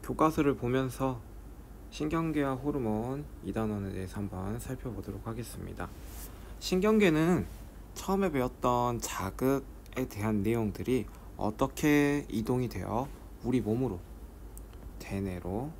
교과서를 보면서 신경계와 호르몬 이 단원에 대해서 한번 살펴보도록 하겠습니다. 신경계는 처음에 배웠던 자극에 대한 내용들이 어떻게 이동이 되어 우리 몸으로, 대뇌로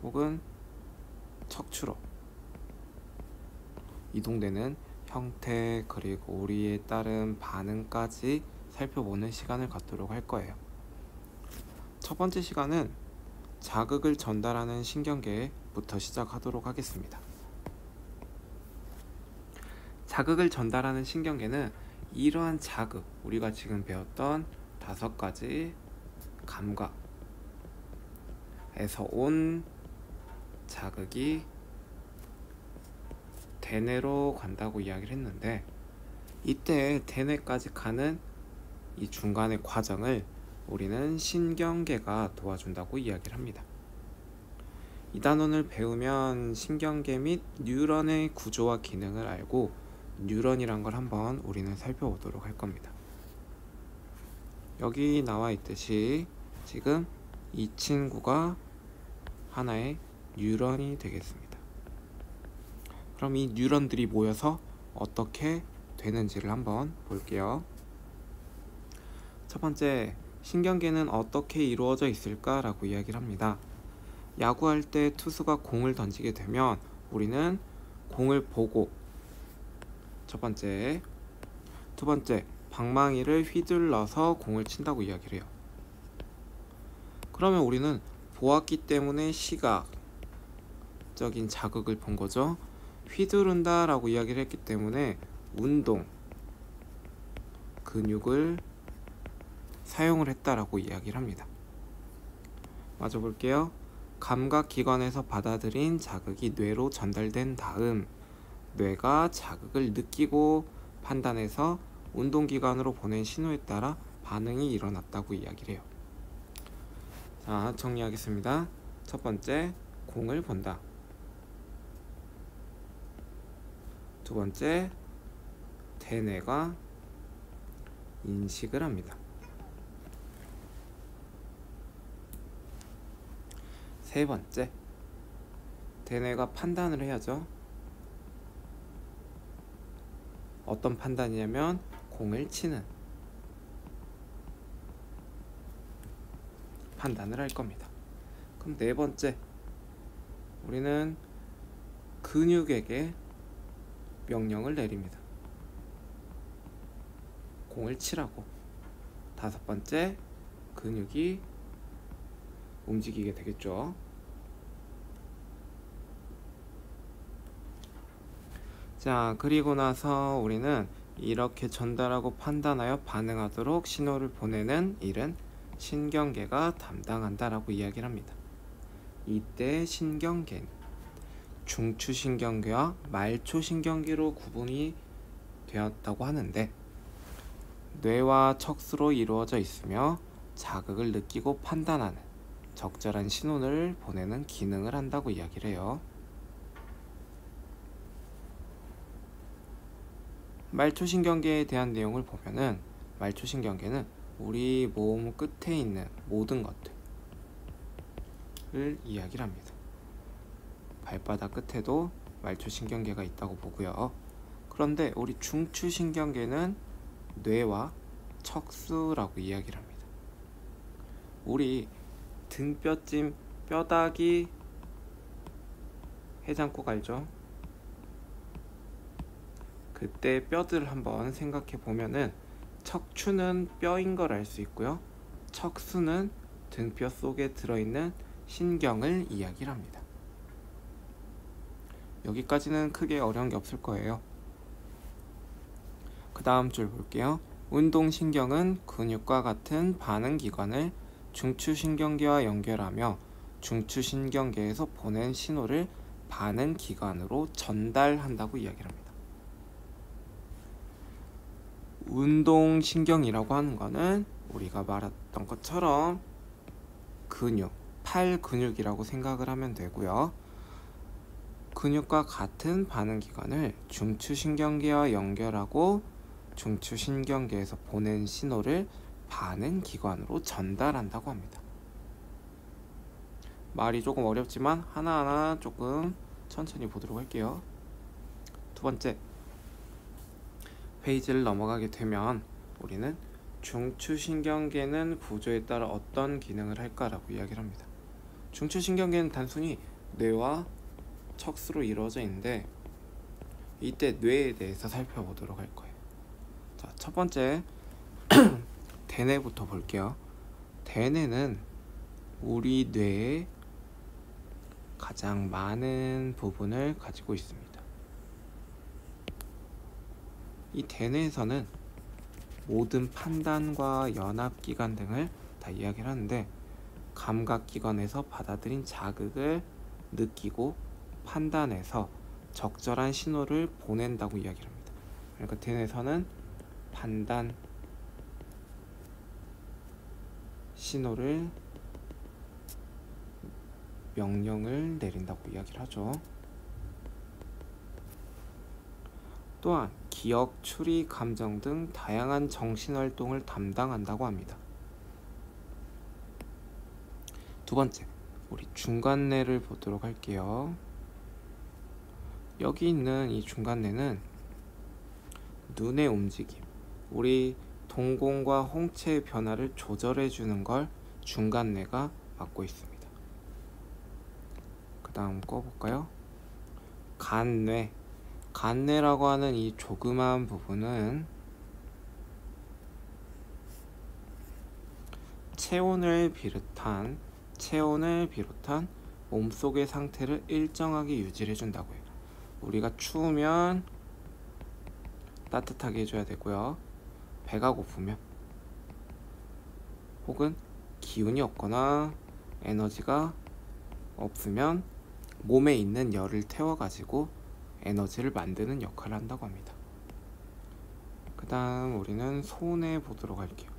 혹은 척추로 이동되는 형태, 그리고 우리에 따른 반응까지 살펴보는 시간을 갖도록 할 거예요. 첫 번째 시간은 자극을 전달하는 신경계부터 시작하도록 하겠습니다. 자극을 전달하는 신경계는 이러한 자극, 우리가 지금 배웠던 5가지 감각에서 온 자극이 대뇌로 간다고 이야기를 했는데, 이때 대뇌까지 가는 이 중간의 과정을 우리는 신경계가 도와준다고 이야기를 합니다. 이 단원을 배우면 신경계 및 뉴런의 구조와 기능을 알고 뉴런이란 걸 한번 우리는 살펴보도록 할 겁니다. 여기 나와 있듯이 지금 이 친구가 하나의 뉴런이 되겠습니다. 그럼 이 뉴런들이 모여서 어떻게 되는지를 한번 볼게요. 첫 번째, 신경계는 어떻게 이루어져 있을까라고 이야기를 합니다. 야구할 때 투수가 공을 던지게 되면 우리는 공을 보고, 첫 번째, 두 번째, 방망이를 휘둘러서 공을 친다고 이야기를 해요. 그러면 우리는 보았기 때문에 시각적인 자극을 본 거죠. 휘두른다 라고 이야기를 했기 때문에 운동, 근육을 사용을 했다라고 이야기를 합니다. 마저 볼게요. 감각기관에서 받아들인 자극이 뇌로 전달된 다음 뇌가 자극을 느끼고 판단해서 운동기관으로 보낸 신호에 따라 반응이 일어났다고 이야기를 해요. 자, 정리하겠습니다. 첫 번째, 공을 본다. 두 번째, 대뇌가 인식을 합니다. 세 번째, 대뇌가 판단을 해야죠. 어떤 판단이냐면 공을 치는 판단을 할 겁니다. 그럼 네 번째, 우리는 근육에게 명령을 내립니다. 공을 치라고. 다섯 번째, 근육이 움직이게 되겠죠. 자, 그리고 나서 우리는 이렇게 전달하고 판단하여 반응하도록 신호를 보내는 일은 신경계가 담당한다라고 이야기를 합니다. 이때 신경계는 중추신경계와 말초신경계로 구분이 되었다고 하는데, 뇌와 척수로 이루어져 있으며 자극을 느끼고 판단하는 적절한 신호를 보내는 기능을 한다고 이야기를 해요. 말초신경계에 대한 내용을 보면은, 말초신경계는 우리 몸 끝에 있는 모든 것들을 이야기를 합니다. 발바닥 끝에도 말초신경계가 있다고 보고요. 그런데 우리 중추신경계는 뇌와 척수라고 이야기를 합니다. 우리 등뼈찜 뼈다귀 해장국 알죠? 그때 뼈들을 한번 생각해 보면은 척추는 뼈인 걸 알 수 있고요. 척수는 등뼈 속에 들어있는 신경을 이야기를 합니다. 여기까지는 크게 어려운 게 없을 거예요. 그 다음 줄 볼게요. 운동신경은 근육과 같은 반응기관을 중추신경계와 연결하며 중추신경계에서 보낸 신호를 반응기관으로 전달한다고 이야기를 합니다. 운동신경이라고 하는 거는 우리가 말했던 것처럼 근육, 팔 근육이라고 생각을 하면 되고요. 근육과 같은 반응기관을 중추신경계와 연결하고 중추신경계에서 보낸 신호를 반응기관으로 전달한다고 합니다. 말이 조금 어렵지만 하나하나 조금 천천히 보도록 할게요. 두 번째, 페이지를 넘어가게 되면 우리는 중추신경계는 구조에 따라 어떤 기능을 할까라고 이야기를 합니다. 중추신경계는 단순히 뇌와 척수로 이루어져 있는데 이때 뇌에 대해서 살펴보도록 할 거예요. 자, 첫 번째 대뇌부터 볼게요. 대뇌는 우리 뇌의 가장 많은 부분을 가지고 있습니다. 이 대뇌에서는 모든 판단과 연합기관 등을 다 이야기를 하는데 감각기관에서 받아들인 자극을 느끼고 판단해서 적절한 신호를 보낸다고 이야기를 합니다. 그러니까 대뇌에서는 판단, 신호를, 명령을 내린다고 이야기를 하죠. 또한 기억, 추리, 감정 등 다양한 정신활동을 담당한다고 합니다. 두 번째, 우리 중간뇌를 보도록 할게요. 여기 있는 이 중간뇌는 눈의 움직임, 우리 동공과 홍채의 변화를 조절해 주는 걸 중간뇌가 맡고 있습니다. 그 다음 꺼볼까요? 간뇌. 간뇌라고 하는 이 조그마한 부분은 체온을 비롯한 몸속의 상태를 일정하게 유지를 해준다고 해요. 우리가 추우면 따뜻하게 해줘야 되고요. 배가 고프면 혹은 기운이 없거나 에너지가 없으면 몸에 있는 열을 태워가지고 에너지를 만드는 역할을 한다고 합니다. 그 다음 우리는 소뇌 보도록 할게요.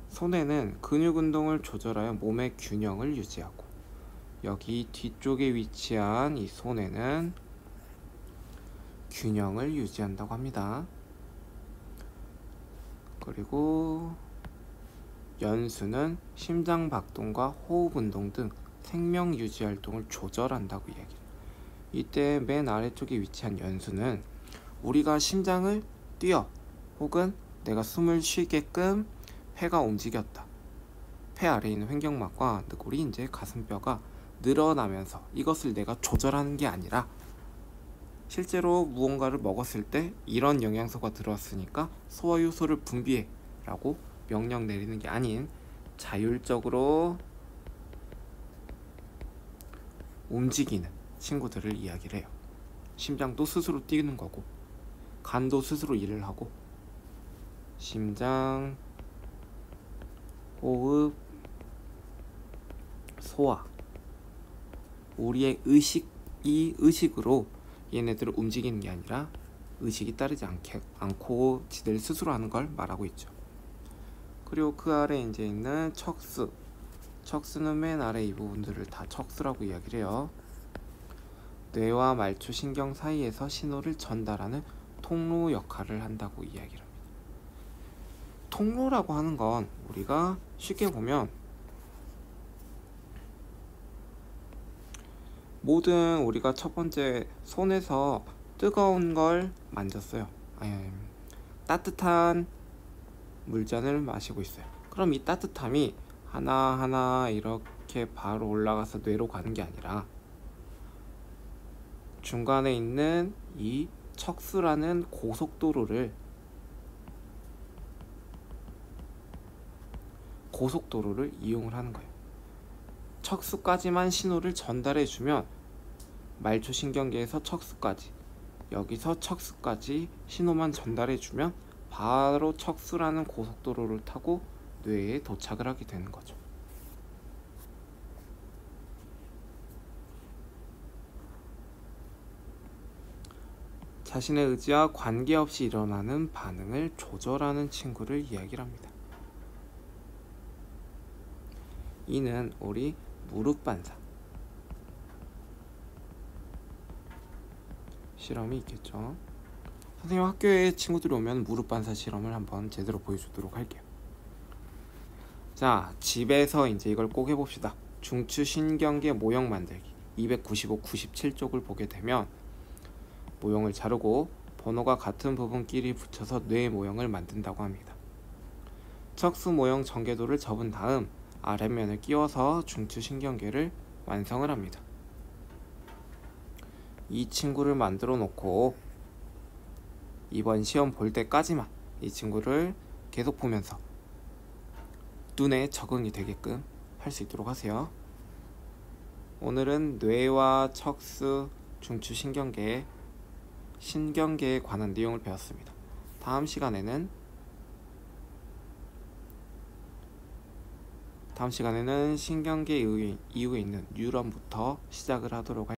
소뇌는 근육 운동을 조절하여 몸의 균형을 유지하고 여기 뒤쪽에 위치한 이 소뇌는 균형을 유지한다고 합니다. 그리고 연수는 심장 박동과 호흡 운동 등 생명 유지 활동을 조절한다고 이야기해요. 이때 맨 아래쪽에 위치한 연수는 우리가 심장을 뛰어 혹은 내가 숨을 쉬게끔 폐가 움직였다. 폐 아래에 있는 횡격막과 우리 이제 가슴뼈가 늘어나면서 이것을 내가 조절하는 게 아니라 실제로 무언가를 먹었을 때 이런 영양소가 들어왔으니까 소화효소를 분비해 라고 명령 내리는 게 아닌 자율적으로 움직이는 친구들을 이야기를 해요. 심장도 스스로 뛰는 거고 간도 스스로 일을 하고 심장, 호흡, 소화 우리의 의식으로 얘네들을 움직이는 게 아니라 의식이 따르지 않고 지들 스스로 하는 걸 말하고 있죠. 그리고 그 아래 이제 있는 척수. 척수는 맨 아래 이 부분들을 다 척수라고 이야기를 해요. 뇌와 말초신경 사이에서 신호를 전달하는 통로 역할을 한다고 이야기를 합니다. 통로라고 하는 건 우리가 쉽게 보면 모든 우리가 첫 번째 손에서 뜨거운 걸 만졌어요. 따뜻한 물잔을 마시고 있어요. 그럼 이 따뜻함이 하나하나 이렇게 바로 올라가서 뇌로 가는 게 아니라 중간에 있는 이 척수라는 고속도로를 이용을 하는 거예요. 척수까지만 신호를 전달해주면 말초신경계에서 척수까지, 여기서 척수까지 신호만 전달해주면 바로 척수라는 고속도로를 타고 뇌에 도착을 하게 되는 거죠. 자신의 의지와 관계없이 일어나는 반응을 조절하는 친구를 이야기를 합니다. 이는 우리 무릎 반사 실험이 있겠죠. 선생님 학교에 친구들이 오면 무릎 반사 실험을 한번 제대로 보여주도록 할게요. 자, 집에서 이제 이걸 꼭 해봅시다. 중추신경계 모형 만들기 295, 97쪽을 보게 되면 모형을 자르고 번호가 같은 부분끼리 붙여서 뇌 모형을 만든다고 합니다. 척수 모형 전개도를 접은 다음 아랫면을 끼워서 중추신경계를 완성을 합니다. 이 친구를 만들어 놓고 이번 시험 볼 때까지만 이 친구를 계속 보면서 눈에 적응이 되게끔 할 수 있도록 하세요. 오늘은 뇌와 척수, 중추신경계, 신경계에 관한 내용을 배웠습니다. 다음 시간에는 신경계 이후에 있는 뉴런부터 시작을 하도록 할게요.